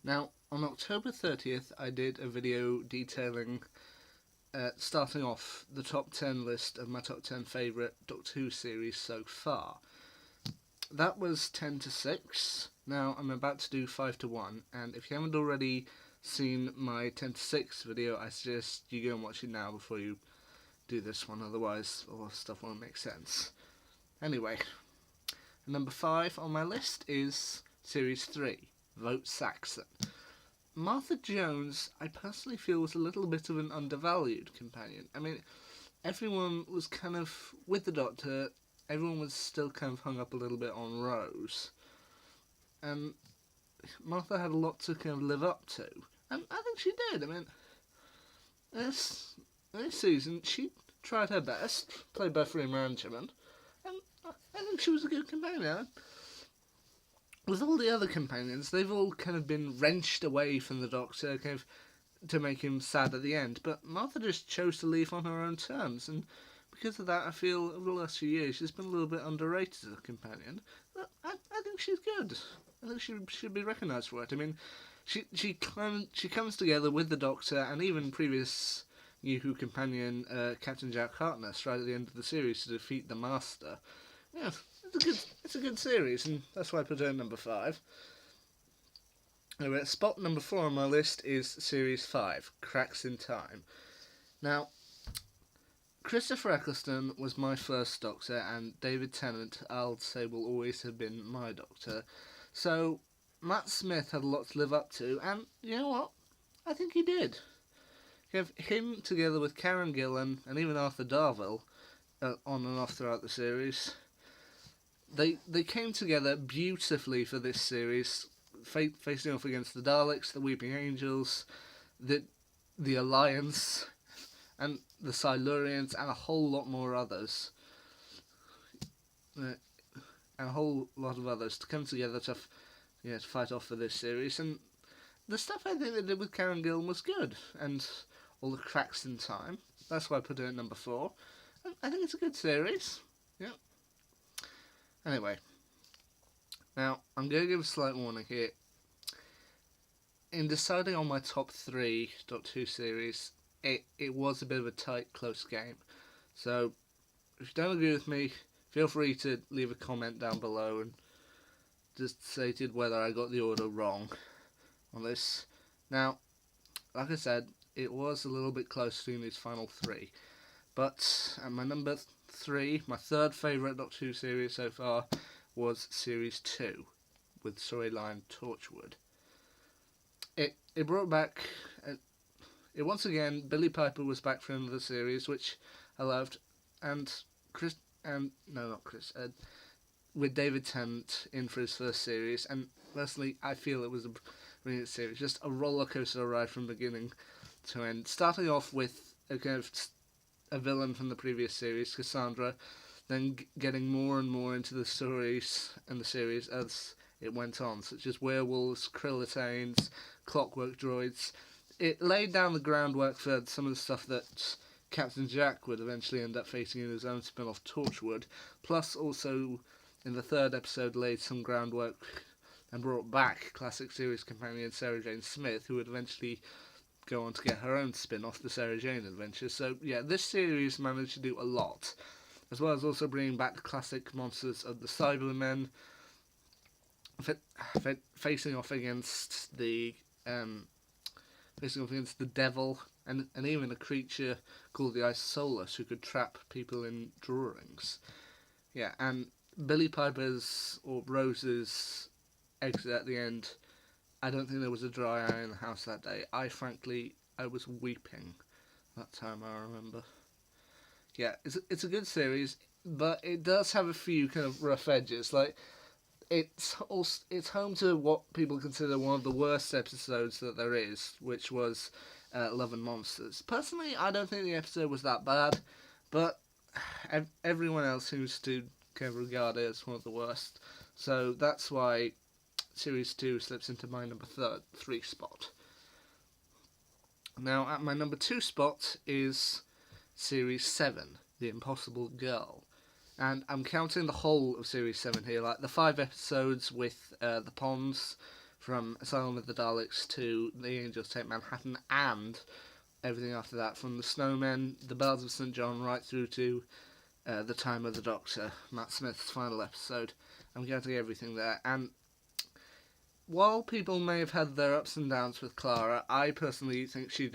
Now, on October 30th, I did a video detailing, starting off the top 10 list of my top 10 favourite Doctor Who series so far. That was 10 to 6. Now, I'm about to do 5 to 1, and if you haven't already seen my 10 to 6 video, I suggest you go and watch it now before you do this one, otherwise all stuff won't make sense. Anyway, number 5 on my list is Series 3, Vote Saxon. Martha Jones, I personally feel, was a little bit of an undervalued companion. I mean, everyone was kind of, with the Doctor, everyone was still kind of hung up a little bit on Rose. And Martha had a lot to kind of live up to. And I think she did. I mean, this season, she tried her best, played by Freema Ranjaman, and I think she was a good companion. With all the other companions, they've all kind of been wrenched away from the Doctor, kind of to make him sad at the end. But Martha just chose to leave on her own terms, and because of that, I feel over the last few years she's been a little bit underrated as a companion. But I think she's good. I think she should be recognised for it. I mean, she comes together with the Doctor and even previous New Who companion Captain Jack Harkness right at the end of the series to defeat the Master. Yeah, it's a good series, and that's why I put her at number 5. Anyway, spot number 4 on my list is Series 5, Cracks in Time. Now, Christopher Eccleston was my first Doctor, and David Tennant, I'll say, will always have been my Doctor. So, Matt Smith had a lot to live up to, and you know what? I think he did. You have him together with Karen Gillan and even Arthur Darvill on and off throughout the series. They came together beautifully for this series, facing off against the Daleks, the Weeping Angels, the Alliance, and the Silurians, and a whole lot more others. And a whole lot of others to come together to fight off for this series. And the stuff I think they did with Karen Gillan was good, and all the cracks in time. That's why I put it at number 4. I think it's a good series. Yeah. Anyway, now I'm going to give a slight warning here. In deciding on my top 3 Doctor Who series, it was a bit of a tight, close game. So, if you don't agree with me, feel free to leave a comment down below and just stated whether I got the order wrong on this. Now, like I said, it was a little bit close between these final 3. But at my number 3, my third favourite Doctor Who series so far was Series 2 with storyline Torchwood. It brought back... once again, Billie Piper was back for another series, which I loved, and with David Tennant in for his first series, and personally, I feel it was a brilliant series, just a roller coaster ride from beginning to end. Starting off with a kind of a villain from the previous series, Cassandra, then getting more and more into the stories and the series as it went on, such as werewolves, krillitanes, clockwork droids. It laid down the groundwork for some of the stuff that Captain Jack would eventually end up facing in his own spin-off Torchwood, plus also in the third episode laid some groundwork and brought back classic series companion Sarah Jane Smith, who would eventually go on to get her own spin-off, the Sarah Jane Adventures. So yeah, this series managed to do a lot, as well as also bringing back the classic monsters of the Cybermen, facing off against the devil, and even a creature called the Isolus who could trap people in drawings. Yeah, and Billie Piper's, or Rose's, exit at the end, I don't think there was a dry eye in the house that day. I was weeping that time, I remember. Yeah, it's a good series, but it does have a few kind of rough edges. Like, it's home to what people consider one of the worst episodes that there is, which was Love and Monsters. Personally, I don't think the episode was that bad, but everyone else seems to kind of regard it as one of the worst. So that's why Series 2 slips into my number 3 spot. Now, at my number 2 spot is Series 7, The Impossible Girl. And I'm counting the whole of Series 7 here, like the 5 episodes with the Ponds from Asylum with the Daleks to The Angels Take Manhattan, and everything after that, from The Snowmen, The Bells of St. John, right through to The Time of the Doctor, Matt Smith's final episode. I'm going to get everything there. And while people may have had their ups and downs with Clara, I personally think she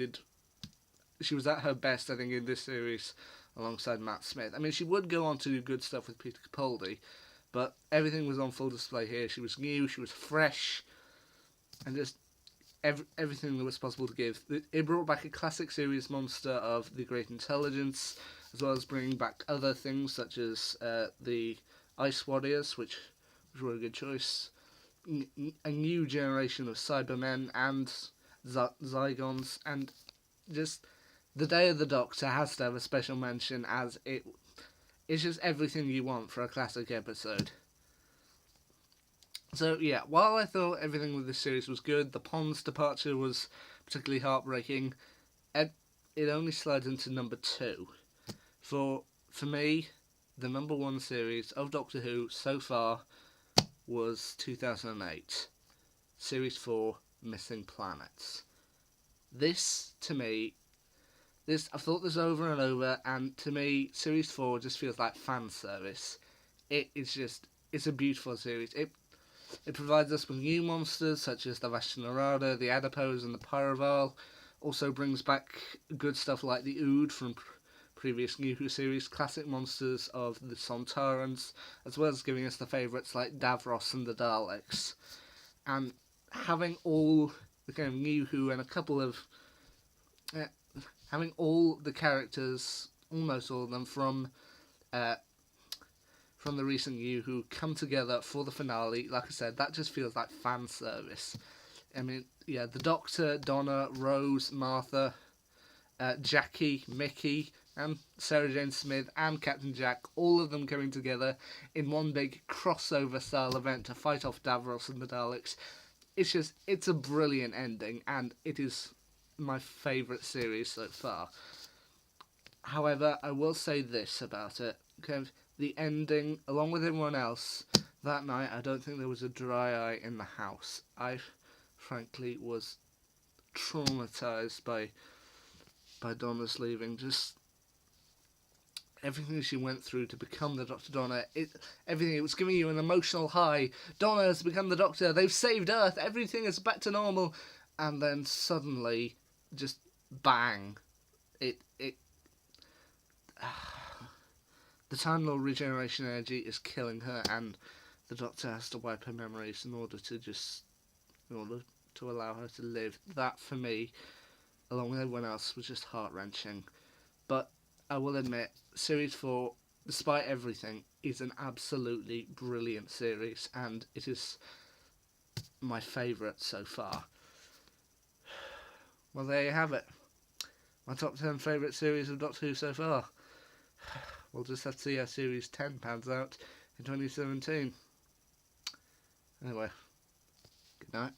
was at her best, I think, in this series alongside Matt Smith. I mean, she would go on to do good stuff with Peter Capaldi, but everything was on full display here. She was new, she was fresh, and just everything that was possible to give. It brought back a classic series monster of the Great Intelligence, as well as bringing back other things such as the Ice Warriors, which were a good choice. A new generation of Cybermen and Zygons, and just the Day of the Doctor has to have a special mention, as it's just everything you want for a classic episode. So yeah, while I thought everything with this series was good, the Pond's departure was particularly heartbreaking. It only slides into number 2. For me, the number 1 series of Doctor Who so far was 2008, Series 4, Missing Planets. This, to me, I've thought this over and over, and to me, Series 4 just feels like fan service. It's a beautiful series. It provides us with new monsters such as the Vashta Nerada, the Adipose, and the Pyroval. Also brings back good stuff like the Ood from previous New Who series, classic monsters of the Sontarans, as well as giving us the favourites like Davros and the Daleks. And having all the kind of New Who and a couple of having all the characters, almost all of them, from the recent New Who come together for the finale, like I said, that just feels like fan service. I mean, yeah, the Doctor, Donna, Rose, Martha, Jackie, Mickey, and Sarah Jane Smith, and Captain Jack, all of them coming together in one big crossover style event to fight off Davros and the Daleks. It's a brilliant ending, and it is my favourite series so far. However, I will say this about it. Kind of the ending, along with everyone else, that night, I don't think there was a dry eye in the house. I, frankly, was traumatised by Donna's leaving. Just everything she went through to become the Dr. Donna, it was giving you an emotional high. Donna has become the Doctor, they've saved Earth, everything is back to normal. And then suddenly, just bang, the Time Lord regeneration energy is killing her, and the Doctor has to wipe her memories in order to allow her to live. That, for me, along with everyone else, was just heart-wrenching. But I will admit, Series 4, despite everything, is an absolutely brilliant series, and it is my favourite so far. Well, there you have it. My top 10 favourite series of Doctor Who so far. We'll just have to see how Series 10 pans out in 2017. Anyway, good night.